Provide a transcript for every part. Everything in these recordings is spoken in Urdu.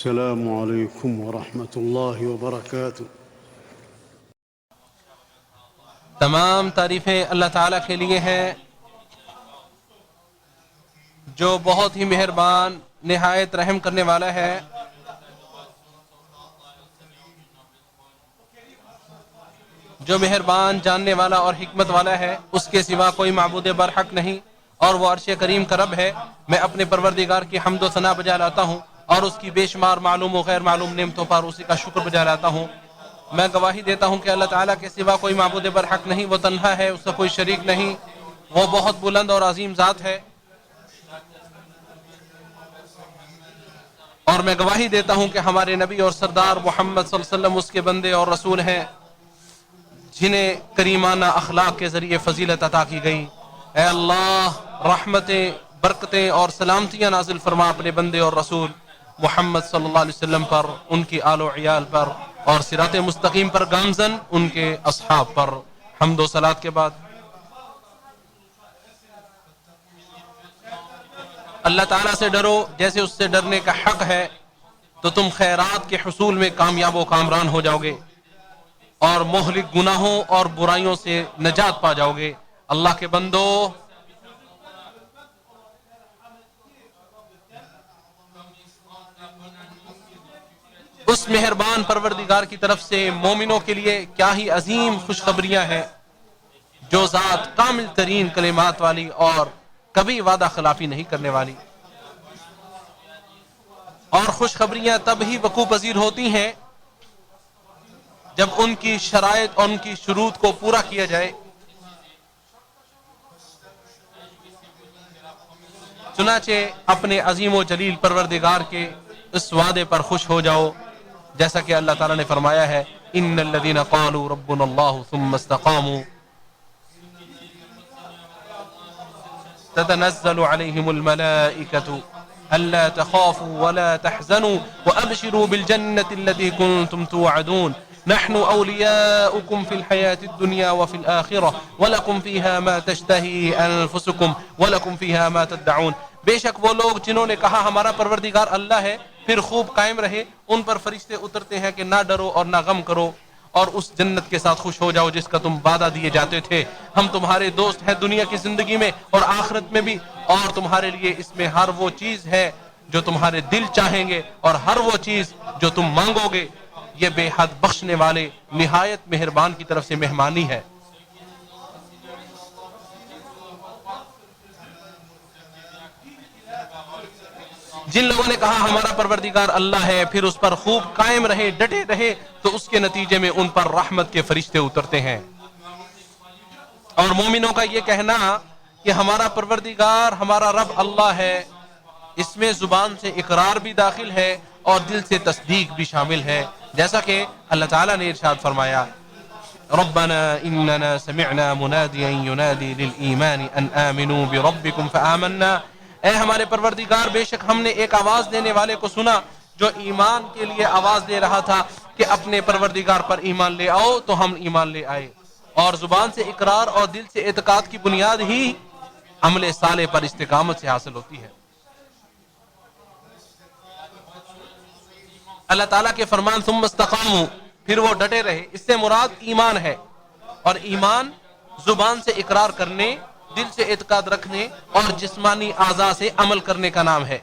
السلام علیکم ورحمۃ اللہ وبرکاتہ۔ تمام تعریفیں اللہ تعالیٰ کے لیے ہیں جو بہت ہی مہربان نہایت رحم کرنے والا ہے۔ جو مہربان جاننے والا اور حکمت والا ہے، اس کے سوا کوئی معبود برحق نہیں، اور وہ عرش کریم کا رب ہے۔ میں اپنے پروردگار کی حمد و ثنا بجا لاتا ہوں اور اس کی بے شمار معلوم و غیر معلوم نعمتوں پر اسی کا شکر بجا لاتا ہوں۔ میں گواہی دیتا ہوں کہ اللہ تعالیٰ کے سوا کوئی معبود برحق نہیں، وہ تنہا ہے، اس کا کوئی شریک نہیں، وہ بہت بلند اور عظیم ذات ہے۔ اور میں گواہی دیتا ہوں کہ ہمارے نبی اور سردار محمد صلی اللہ علیہ وسلم اس کے بندے اور رسول ہیں، جنہیں کریمانہ اخلاق کے ذریعے فضیلت عطا کی گئی۔ اے اللہ، رحمتیں، برکتیں اور سلامتیاں نازل فرما اپنے بندے اور رسول محمد صلی اللہ علیہ وسلم پر، ان کی آل و عیال پر، اور صراط مستقیم پر گامزن ان کے اصحاب پر۔ حمد و صلات کے بعد اللہ تعالیٰ سے ڈرو جیسے اس سے ڈرنے کا حق ہے، تو تم خیرات کے حصول میں کامیاب و کامران ہو جاؤ گے اور مہلک گناہوں اور برائیوں سے نجات پا جاؤ گے۔ اللہ کے بندو، اس مہربان پروردگار کی طرف سے مومنوں کے لیے کیا ہی عظیم خوشخبریاں ہیں، جو ذات کامل ترین کلمات والی اور کبھی وعدہ خلافی نہیں کرنے والی۔ اور خوشخبریاں تب ہی وقوع پذیر ہوتی ہیں جب ان کی شرائط اور ان کی شروط کو پورا کیا جائے۔ چنانچہ اپنے عظیم و جلیل پروردگار کے اس وعدے پر خوش ہو جاؤ، جیسا کہ اللہ تعالیٰ نے فرمایا ہے، ان الذین قالوا ربنا اللہ ثم استقاموا تتنزل علیہم الملائکۃ الا تخافوا ولا تحزنوا وابشروا بالجنة التي كنتم توعدون نحن أولياؤكم في الحياة الدنيا وفي الآخرة ولكم فيها ما تشتهي أنفسكم ولكم فيها ما تدعون۔ بے شک وہ لوگ جنہوں نے کہا ہمارا پروردگار اللہ ہے، پھر خوب قائم رہے، ان پر فرشتے اترتے ہیں کہ نہ ڈرو اور نہ غم کرو، اور اس جنت کے ساتھ خوش ہو جاؤ جس کا تم وعدہ دیے جاتے تھے۔ ہم تمہارے دوست ہیں دنیا کی زندگی میں اور آخرت میں بھی، اور تمہارے لیے اس میں ہر وہ چیز ہے جو تمہارے دل چاہیں گے اور ہر وہ چیز جو تم مانگو گے۔ یہ بے حد بخشنے والے نہایت مہربان کی طرف سے مہمانی ہے۔ جن لوگوں نے کہا ہمارا پروردگار اللہ ہے، پھر اس پر خوب قائم رہے، ڈٹے رہے، تو اس کے نتیجے میں ان پر رحمت کے فرشتے اترتے ہیں۔ اور مومنوں کا یہ کہنا کہ ہمارا پروردگار ہمارا رب اللہ ہے، اس میں زبان سے اقرار بھی داخل ہے اور دل سے تصدیق بھی شامل ہے، جیسا کہ اللہ تعالیٰ نے ارشاد فرمایا، ربنا اننا سمعنا منادیا ینادی للایمان ان آمنوا بربکم فآمنا۔ اے ہمارے پروردگار، بے شک ہم نے ایک آواز دینے والے کو سنا جو ایمان کے لیے آواز دے رہا تھا کہ اپنے پروردگار پر ایمان لے آؤ، تو ہم ایمان لے آئے۔ اور زبان سے اقرار اور دل سے اعتقاد کی بنیاد ہی عمل صالح پر استقامت سے حاصل ہوتی ہے۔ اللہ تعالیٰ کے فرمان ثم استقاموا، پھر وہ ڈٹے رہے، اس سے مراد ایمان ہے، اور ایمان زبان سے اقرار کرنے، دل سے اعتقاد رکھنے اور جسمانی اعضاء سے عمل کرنے کا نام ہے۔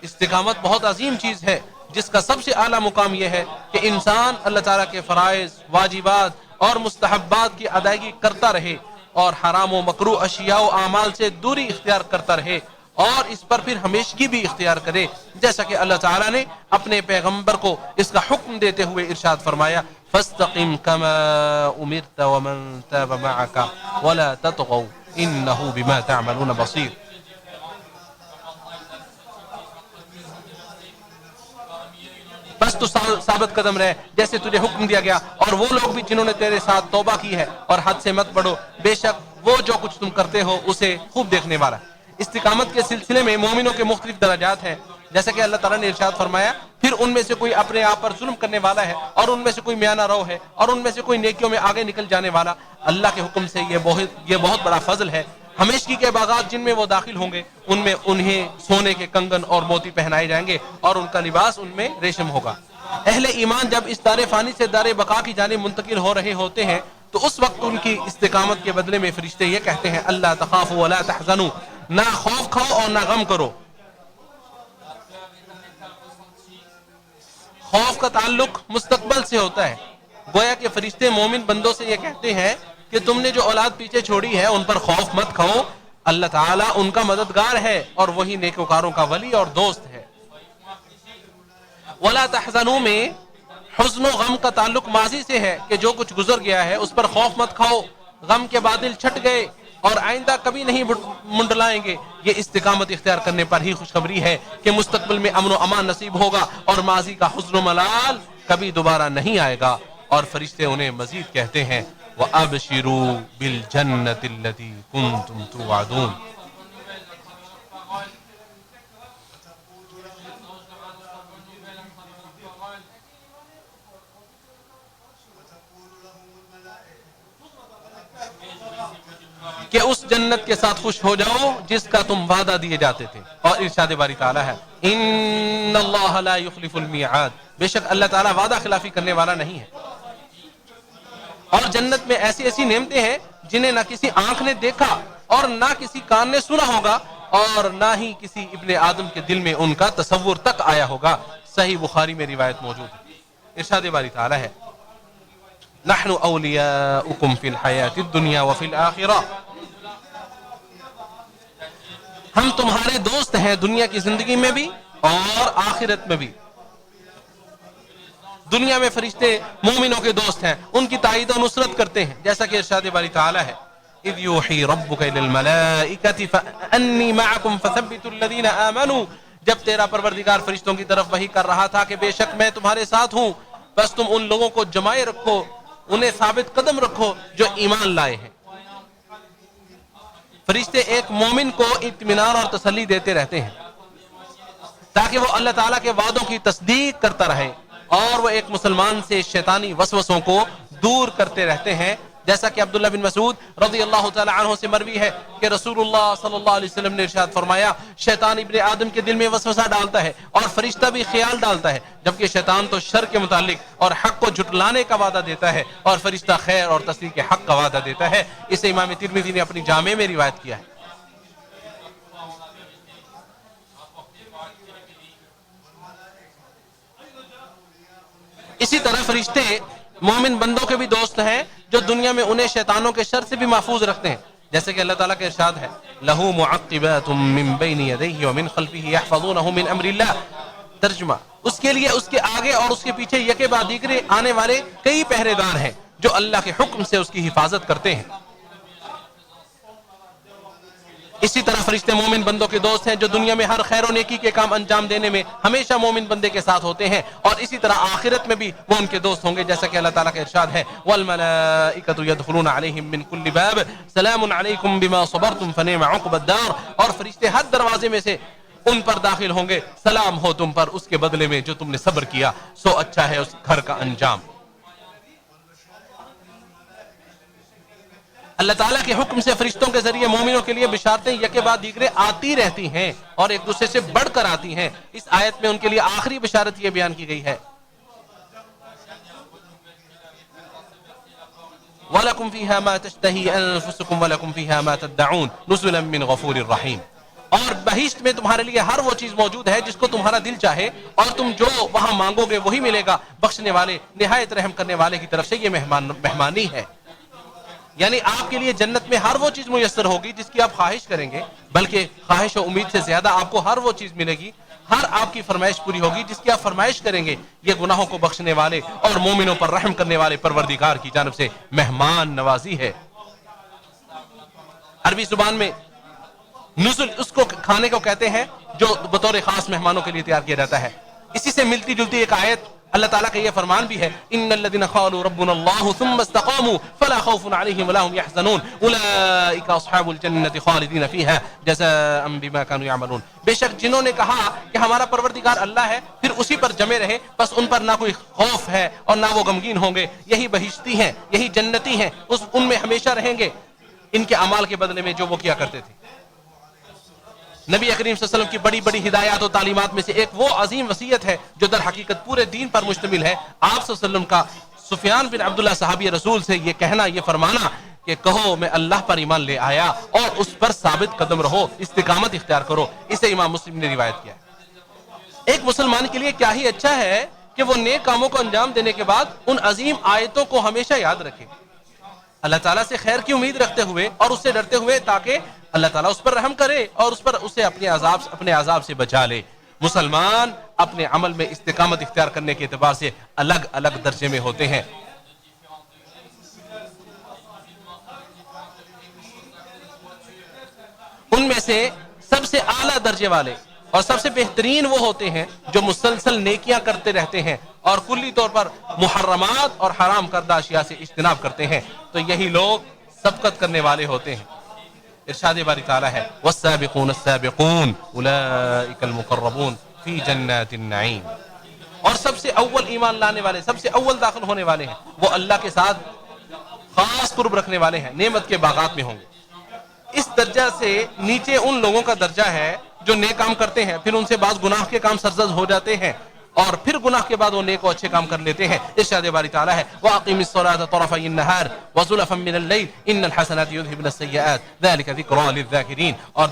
استقامت بہت عظیم چیز ہے، جس کا سب سے اعلیٰ مقام یہ ہے کہ انسان اللہ تعالیٰ کے فرائض، واجبات اور مستحبات کی ادائیگی کرتا رہے اور حرام و مکروہ اشیاء و اعمال سے دوری اختیار کرتا رہے، اور اس پر پھر ہمیشگی بھی اختیار کرے، جیسا کہ اللہ تعالیٰ نے اپنے پیغمبر کو اس کا حکم دیتے ہوئے ارشاد فرمایا، فاستقم كما امرت ومن تاب معك ولا تطغوا انه بما تعملون بصير۔ بس تو ثابت قدم رہے جیسے تجھے حکم دیا گیا، اور وہ لوگ بھی جنہوں نے تیرے ساتھ توبہ کی ہے، اور حد سے مت بڑھو، بے شک وہ جو کچھ تم کرتے ہو اسے خوب دیکھنے والا۔ استقامت کے سلسلے میں مومنوں کے مختلف درجات ہیں، جیسا کہ اللہ تعالیٰ نے ارشاد فرمایا، پھر ان میں سے کوئی اپنے آپ پر ظلم کرنے والا ہے، اور ان میں سے کوئی میانہ رو ہے، اور ان میں سے کوئی نیکیوں میں آگے نکل جانے والا۔ اللہ کے حکم سے یہ بہت بڑا فضل ہے۔ ہمیشگی کے باغات جن میں وہ داخل ہوں گے ان میں انہیں سونے کے کنگن اور موتی پہنائے جائیں گے اور ان کا لباس ان میں ریشم ہوگا۔ اہل ایمان جب اس دار فانی سے دار بقا کی جانب منتقل ہو رہے ہوتے ہیں تو اس وقت ان کی استقامت کے بدلے میں فرشتے یہ کہتے ہیں اللہ تخافوا ولا تحزنوا، نہ خوف کھاؤ اور نہ غم کرو۔ خوف کا تعلق مستقبل سے ہوتا ہے، گویا کہ فرشتے مومن بندوں سے یہ کہتے ہیں کہ تم نے جو اولاد پیچھے چھوڑی ہے ان پر خوف مت کھاؤ، اللہ تعالیٰ ان کا مددگار ہے اور وہی نیکوکاروں کا ولی اور دوست ہے۔ ولا تحزنوا میں حزن و غم کا تعلق ماضی سے ہے کہ جو کچھ گزر گیا ہے اس پر خوف مت کھاؤ، غم کے بادل چھٹ گئے اور آئندہ کبھی نہیں منڈلائیں گے، یہ استقامت اختیار کرنے پر ہی خوشخبری ہے کہ مستقبل میں امن و امان نصیب ہوگا اور ماضی کا حزن و ملال کبھی دوبارہ نہیں آئے گا۔ اور فرشتے انہیں مزید کہتے ہیں وَأَبْشِرُوا بِالْجَنَّةِ الَّتِي كُنْتُمْ تُوعَدُونَ۔ کہ اس جنت کے ساتھ خوش ہو جاؤ جس کا تم وعدہ دیے جاتے تھے۔ اور ارشاد باری تعالیٰ ہے ان اللہ لا یخلف المیعاد، بے شک اللہ تعالیٰ وعدہ خلافی کرنے والا نہیں ہے۔ اور جنت میں ایسی ایسی نعمتیں ہیں جنہیں نہ کسی آنکھ نے دیکھا اور نہ کسی کان نے سنا ہوگا اور نہ ہی کسی ابن آدم کے دل میں ان کا تصور تک آیا ہوگا۔ صحیح بخاری میں روایت موجود ہے۔ ارشاد باری تعالیٰ ہے نحن اولیاؤکم فی الحیاۃ الدنیا وفی الآخرہ، ہم تمہارے دوست ہیں دنیا کی زندگی میں بھی اور آخرت میں بھی۔ دنیا میں فرشتے مومنوں کے دوست ہیں، ان کی تائید و نصرت کرتے ہیں، جیسا کہ ارشاد باری تعالیٰ ہے اذ یوحی ربک الی الملائکۃ فانی معکم فثبتوا الذین آمنوا، جب تیرا پروردگار فرشتوں کی طرف وحی کر رہا تھا کہ بے شک میں تمہارے ساتھ ہوں، بس تم ان لوگوں کو جمائے رکھو، انہیں ثابت قدم رکھو جو ایمان لائے ہیں۔ فرشتے ایک مومن کو اطمینان اور تسلی دیتے رہتے ہیں تاکہ وہ اللہ تعالیٰ کے وعدوں کی تصدیق کرتا رہے اور وہ ایک مسلمان سے شیطانی وسوسوں کو دور کرتے رہتے ہیں، جیسا کہ عبداللہ بن مسعود رضی اللہ تعالی عنہ سے مروی ہے کہ رسول اللہ صلی اللہ علیہ وسلم نے ارشاد فرمایا شیطان ابن آدم کے دل میں وسوسہ ڈالتا ہے اور فرشتہ بھی خیال ڈالتا ہے، جبکہ شیطان تو شر کے متعلق اور حق کو جھٹلانے کا وعدہ دیتا ہے اور فرشتہ خیر اور تصدیق کے حق کا وعدہ دیتا ہے۔ اسے امام ترمذی نے اپنی جامع میں روایت کیا ہے۔ اسی طرح فرشتے مومن بندوں کے بھی دوست ہیں جو دنیا میں انہیں شیطانوں کے شر سے بھی محفوظ رکھتے ہیں، جیسے کہ اللہ تعالیٰ کا ارشاد ہے لَهُ مُعَقِّبَاتٌ مِّن بَيْنِ يَدَيْهِ وَمِن خَلْفِهِ يَحْفَظُونَهُ مِنْ أَمْرِ اللَّهِ، ترجمہ اس کے لیے اس کے آگے اور اس کے پیچھے یکے بعد دیگرے آنے والے کئی پہرے دار ہیں جو اللہ کے حکم سے اس کی حفاظت کرتے ہیں۔ اسی طرح فرشتے مومن بندوں کے دوست ہیں جو دنیا میں ہر خیر و نیکی کے کام انجام دینے میں ہمیشہ مومن بندے کے ساتھ ہوتے ہیں، اور اسی طرح آخرت میں بھی وہ ان کے دوست ہوں گے، جیسا کہ اللہ تعالیٰ کا ارشاد ہے وَالْمَلَائِكَةُ يَدْخُلُونَ عَلَيْهِم مِّن كُلِّ بَابٍ سَلَامٌ عَلَيْكُمْ بِمَا صَبَرْتُمْ فَنِعْمَ عُقْبَى الدَّارِ، اور فرشتے ہر دروازے میں سے ان پر داخل ہوں گے، سلام ہو تم پر اس کے بدلے میں جو تم نے صبر کیا، سو اچھا ہے اس گھر کا انجام۔ اللہ تعالیٰ کے حکم سے فرشتوں کے ذریعے مومنوں کے لیے بشارتیں یکے بعد دیگرے آتی رہتی ہیں اور ایک دوسرے سے بڑھ کر آتی ہیں۔ اس آیت میں ان کے لیے آخری بشارت یہ بیان کی گئی ہے وَلَكُمْ فِيهَا مَا تَشْتَهِي أَنفُسُكُمْ وَلَكُمْ فِيهَا مَا تَدَّعُونَ نُزُلًا مِّن غَفُورٍ رَّحِيمٍ، اور بہشت میں تمہارے لیے ہر وہ چیز موجود ہے جس کو تمہارا دل چاہے اور تم جو وہاں مانگو گے وہی ملے گا، بخشنے والے نہایت رحم کرنے والے کی طرف سے یہ مہمانی ہے۔ یعنی آپ کے لیے جنت میں ہر وہ چیز میسر ہوگی جس کی آپ خواہش کریں گے، بلکہ خواہش و امید سے زیادہ آپ کو ہر وہ چیز ملے گی، ہر آپ کی فرمائش پوری ہوگی جس کی آپ فرمائش کریں گے۔ یہ گناہوں کو بخشنے والے اور مومنوں پر رحم کرنے والے پروردگار کی جانب سے مہمان نوازی ہے۔ عربی زبان میں نزل اس کو کھانے کو کہتے ہیں جو بطور خاص مہمانوں کے لیے تیار کیا جاتا ہے۔ اسی سے ملتی جلتی ایک آیت اللہ تعالیٰ کا یہ فرمان بھی ہے ان الذين قالوا ربنا الله ثم استقاموا فلا خوف عليهم ولا هم يحزنون اولئك اصحاب الجنة خالدين فيها جزاء بما كانوا يعملون، بے شک جنہوں نے کہا کہ ہمارا پروردگار اللہ ہے پھر اسی پر جمے رہے، بس ان پر نہ کوئی خوف ہے اور نہ وہ غمگین ہوں گے، یہی بہشتی ہیں، یہی جنتی ہیں، ان میں ہمیشہ رہیں گے۔ ان کے اعمال کے بدلے میں جو وہ کیا کرتے تھے. نبی کریم صلی اللہ علیہ وسلم کی بڑی بڑی ہدایات و تعلیمات میں سے ایک وہ عظیم وصیت ہے جو در حقیقت پورے دین پر مشتمل ہے. آپ صلی اللہ علیہ وسلم کا سفیان بن عبداللہ صحابی رسول سے یہ کہنا، یہ فرمانا کہ کہو میں اللہ پر ایمان لے آیا اور اس پر ثابت قدم رہو، استقامت اختیار کرو. اسے امام مسلم نے روایت کیا ہے. ایک مسلمان کے لیے کیا ہی اچھا ہے کہ وہ نیک کاموں کو انجام دینے کے بعد ان عظیم آیتوں کو ہمیشہ یاد رکھے، اللہ تعالیٰ سے خیر کی امید رکھتے ہوئے اور اس سے ڈرتے ہوئے، تاکہ اللہ تعالیٰ اس پر رحم کرے اور اسے اپنے عذاب سے بچا لے. مسلمان اپنے عمل میں استقامت اختیار کرنے کے اعتبار سے الگ الگ درجے میں ہوتے ہیں. ان میں سے سب سے اعلیٰ درجے والے اور سب سے بہترین وہ ہوتے ہیں جو مسلسل نیکیاں کرتے رہتے ہیں اور کلی طور پر محرمات اور حرام کردہ اشیاء سے اجتناب کرتے ہیں. تو یہی لوگ سبقت کرنے والے ہوتے ہیں. ارشاد باری تعالیٰ ہے والسابقون السابقون اولئک المقربون فی جنات النعیم. اور سب سے اول ایمان لانے والے، سب سے اول داخل ہونے والے ہیں وہ اللہ کے ساتھ خاص قرب رکھنے والے ہیں، نعمت کے باغات میں ہوں گے. اس درجہ سے نیچے ان لوگوں کا درجہ ہے جو نیک کام کرتے ہیں، پھر ان سے بعض گناہ کے کام سرزد ہو جاتے ہیں اور پھر گناہ کے بعد وہ نیک و اچھے کام کر لیتے ہیں. ارشاد باری تعالیٰ ہے وَأَقِمِ الصَّلَاةَ طَرَفَيِ النَّهَارِ وَزُلَفًا مِّنَ اللَّيْلِ إِنَّ الْحَسَنَاتِ يُذْهِبْنَ السَّيِّئَاتِ ذَلِكَ ذِكْرَىٰ لِلذَّاكِرِينَ. اور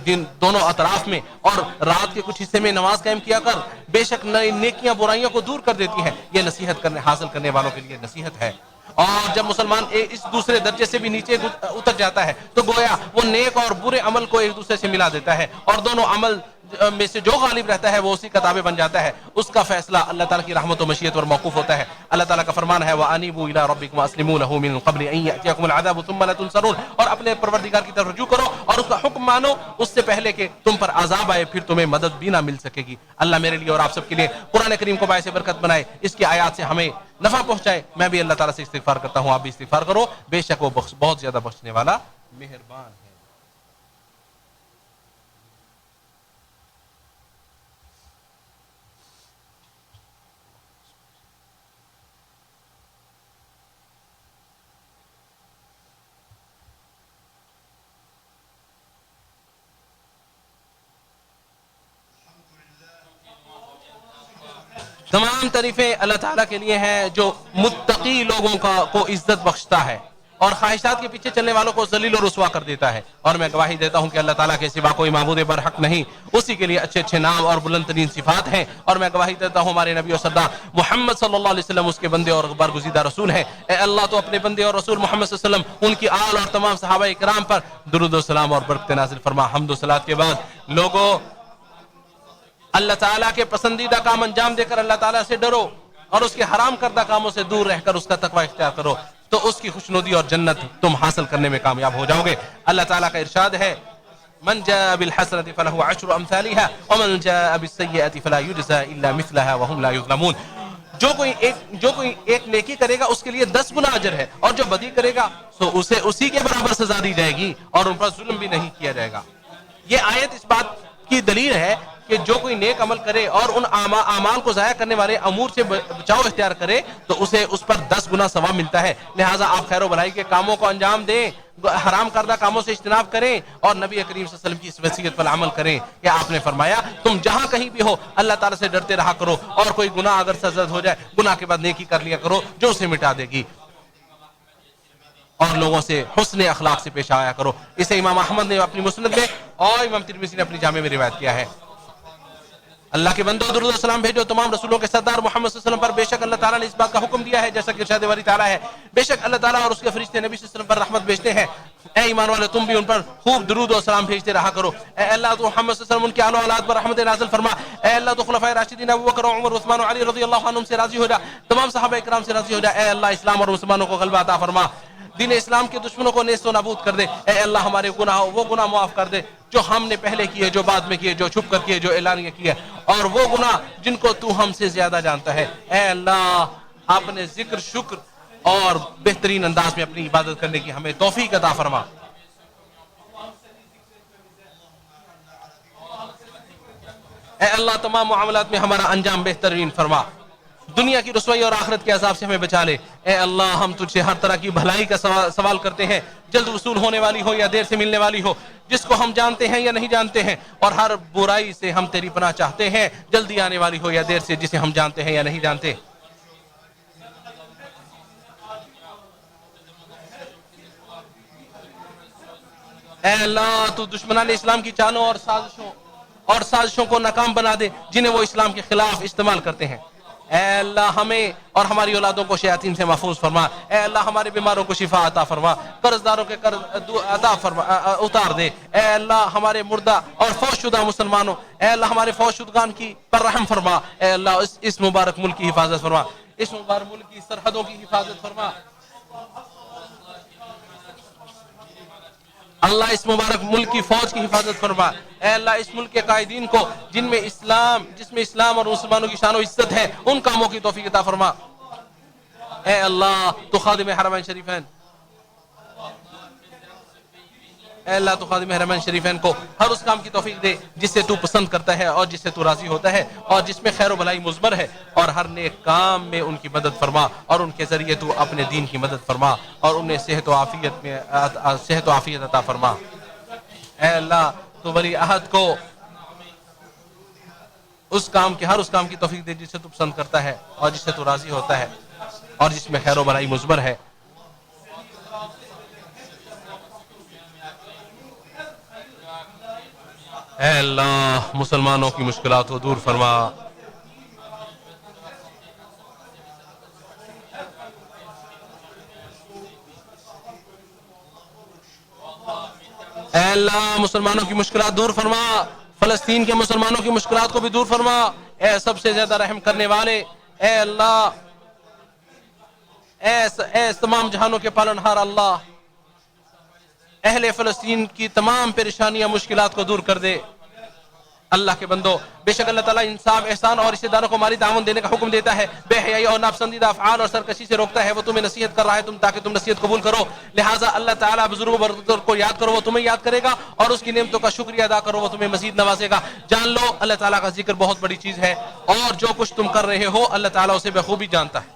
دن دونوں اطراف میں اور رات کے کچھ حصے میں نماز قائم کیا کر، بے شک نیکیاں برائیوں کو دور کر دیتی ہیں. یہ نصیحت حاصل کرنے والوں کے لیے نصیحت ہے. اور جب مسلمان اس دوسرے درجے سے بھی نیچے اتر جاتا ہے تو گویا وہ نیک اور برے عمل کو ایک دوسرے سے ملا دیتا ہے اور دونوں عمل میں سے جو غالب رہتا ہے وہ اسی کا تابع بن جاتا ہے. اس کا فیصلہ اللہ تعالیٰ کی رحمت و مشیت پر موقوف ہوتا ہے. اللہ تعالیٰ کا فرمان ہے وَأَنِيبُوا إِلَىٰ رَبِّكُمْ وَأَسْلِمُوا لَهُ مِن قَبْلِ أَن يَأْتِيَكُمُ الْعَذَابُ ثُمَّ لَا تُنصَرُونَ. اور اپنے پروردگار کی طرف رجوع کرو اور اس کا حکم مانو اس سے پہلے کہ تم پر عذاب آئے، پھر تمہیں مدد بھی نہ مل سکے گی. اللہ میرے لیے اور آپ سب کے لیے قرآن کریم کو باعث برکت بنائے، اس کی آیات سے ہمیں نفع پہنچائے. میں بھی اللہ تعالیٰ سے استغفار کرتا ہوں، آپ بھی استغفار کرو، بے شک وہ بہت زیادہ بخشنے والا مہربان ہے. تمام تعریفیں اللہ تعالیٰ کے لیے ہیں جو متقی لوگوں کو عزت بخشتا ہے اور خواہشات کے پیچھے چلنے والوں کو ذلیل و رسوا کر دیتا ہے. اور میں گواہی دیتا ہوں کہ اللہ تعالیٰ کے سوا کوئی معبود برحق نہیں، اسی کے لیے اچھے اچھے نام اور بلند ترین صفات ہیں. اور میں گواہی دیتا ہوں ہمارے نبی و سردار محمد صلی اللہ علیہ وسلم اس کے بندے اور برگزیدہ رسول ہیں. اے اللہ تو اپنے بندے اور رسول محمد صلی اللہ علیہ وسلم، ان کی آل اور تمام صحابہ کرام پر درود و سلام اور برکت نازل فرما. حمد و صلات کے بعد لوگوں، اللہ تعالیٰ کے پسندیدہ کام انجام دے کر اللہ تعالیٰ سے ڈرو اور اس کے حرام کردہ کاموں سے دور رہ کر اس کا تقوی اختیار کرو، تو اس کی خوشنودی اور جنت تم حاصل کرنے میں کامیاب ہو جاؤ گے. اللہ تعالیٰ کا ارشاد ہے من جاء بالحسنة فله عشر امثالها ومن جاء بالسيئة فلا يجزى الا مثلها وهم لا يظلمون. جو کوئی ایک نیکی کرے گا اس کے لیے 10 گنا اجر ہے، اور جو بدی کرے گا تو اسے اسی کے برابر سزا دی جائے گی اور ان پر ظلم بھی نہیں کیا جائے گا. یہ آیت اس بات کی دلیل ہے کہ جو کوئی نیک عمل کرے اور ان اعمال کو ضائع کرنے والے امور سے بچاؤ اختیار کرے تو اسے اس پر 10 گنا ثواب ملتا ہے. لہٰذا آپ خیر و بھلائی کے کاموں کو انجام دیں، حرام کردہ کاموں سے اجتناب کریں اور نبی کریم صلی اللہ علیہ وسلم کی اس وصیت پر عمل کریں کہ آپ نے فرمایا تم جہاں کہیں بھی ہو اللہ تعالیٰ سے ڈرتے رہا کرو، اور کوئی گناہ اگر سرزد ہو جائے گناہ کے بعد نیکی کر لیا کرو جو اسے مٹا دے گی، اور لوگوں سے حسن اخلاق سے پیش آیا کرو. اسے امام احمد نے اپنی مسند میں اور امام ترمذی نے اپنی جامع میں روایت کیا ہے. اللہ کے بندو درود و سلام بھیجو تمام رسولوں کے سردار محمد صلی اللہ علیہ وسلم پر. بے شک اللہ تعالیٰ نے اس بات کا حکم دیا ہے جیسا کہ ارشاد باری تعالیٰ ہے بے شک اللہ تعالیٰ اور اس کے فرشتے نبی صلی اللہ علیہ وسلم پر رحمت بھیجتے ہیں. اے ایمان والے تم بھی ان پر خوب درود و سلام بھیجتے رہا کرو. اے اللہ تو محمد صلی اللہ علیہ وسلم ان کے آل و اولاد پر رحمت نازل فرما. اے اللہ تو خلفائے راشدین ابوبکر و عمر و عثمان و علی رضی اللہ عنہم سے راضی ہو جا، تمام صحابہ کرام سے راضی ہو جا. اے اللہ اسلام اور مسلمانوں کو غلبہ عطا فرما، دین اسلام کے دشمنوں کو نیست و نابود کر دے. اے اللہ ہمارے وہ گناہ معاف کر دے جو ہم نے پہلے کیے، جو بعد میں کیے، جو چھپ کر کیے، جو اعلانیہ کیے، اور وہ گناہ جن کو تو ہم سے زیادہ جانتا ہے. اے اللہ اپنے ذکر شکر اور بہترین انداز میں اپنی عبادت کرنے کی ہمیں توفیق عطا فرما. اے اللہ تمام معاملات میں ہمارا انجام بہترین فرما. دنیا کی رسوائی اور آخرت کے عذاب سے ہمیں بچا لے۔ اے اللہ ہم تجھ سے ہر طرح کی بھلائی کا سوال کرتے ہیں، جلد وصول ہونے والی ہو یا دیر سے ملنے والی ہو، جس کو ہم جانتے ہیں یا نہیں جانتے ہیں، اور ہر برائی سے ہم تیری پناہ چاہتے ہیں، جلدی آنے والی ہو یا دیر سے، جسے ہم جانتے ہیں یا نہیں جانتے۔ اے اللہ تو دشمنان اسلام کی چالوں اور سازشوں کو ناکام بنا دے جنہیں وہ اسلام کے خلاف استعمال کرتے ہیں۔ اے اللہ ہمیں اور ہماری اولادوں کو شیاطین سے محفوظ فرما۔ اے اللہ ہمارے بیماروں کو شفا عطا فرما، قرض داروں کے قرض عطا فرما اتار دے۔ اے اللہ ہمارے مردہ اور فوت شدہ مسلمانوں، اے اللہ ہمارے فوت شدگان کی پر رحم فرما۔ اے اللہ اس مبارک ملک کی حفاظت فرما، اس مبارک ملک کی سرحدوں کی حفاظت فرما۔ اللہ اس مبارک ملک کی فوج کی حفاظت فرما۔ اے اللہ اس ملک کے قائدین کو جس میں اسلام اور مسلمانوں کی شان و عزت ہے، ان کاموں کی توفیق عطا فرما۔ اے اللہ تو خادم حرمین شریفین، اے اللہ تو خادم حرمین شریفین کو ہر اس کام کی توفیق دے جس سے تو پسند کرتا ہے اور جس سے تو راضی ہوتا ہے اور جس میں خیر و بھلائی مضمر ہے، اور ہر نیک کام میں ان کی مدد فرما، اور ان کے ذریعے تو اپنے دین کی مدد فرما، اور انہیں صحت و عافیت عطا فرما۔ اے اللہ تو ولی عہد کو ہر اس کام کی توفیق دے جس سے تو پسند کرتا ہے اور جس سے تو راضی ہوتا ہے اور جس میں خیر و بھلائی مضمر ہے۔ اے اللہ مسلمانوں کی مشکلات کو دور فرما۔ اے اللہ مسلمانوں کی مشکلات دور فرما، فلسطین کے مسلمانوں کی مشکلات کو بھی دور فرما۔ اے سب سے زیادہ رحم کرنے والے، اے اللہ اے تمام جہانوں کے پالنہار اللہ، اہل فلسطین کی تمام پریشانیاں مشکلات کو دور کر دے۔ اللہ کے بندو، بے شک اللہ تعالیٰ انصاف، احسان اور رشتہ داروں کو مالی تعاون دینے کا حکم دیتا ہے، بے حیائی اور ناپسندیدہ افعال اور سرکشی سے روکتا ہے۔ وہ تمہیں نصیحت کر رہا ہے تاکہ تم نصیحت قبول کرو، لہٰذا اللہ تعالیٰ بزرگوں برتر کو یاد کرو، وہ تمہیں یاد کرے گا، اور اس کی نعمتوں کا شکریہ ادا کرو، وہ تمہیں مزید نوازے گا۔ جان لو اللہ تعالیٰ کا ذکر بہت بڑی چیز ہے، اور جو کچھ تم کر رہے ہو اللہ تعالیٰ اسے بخوبی جانتا ہے۔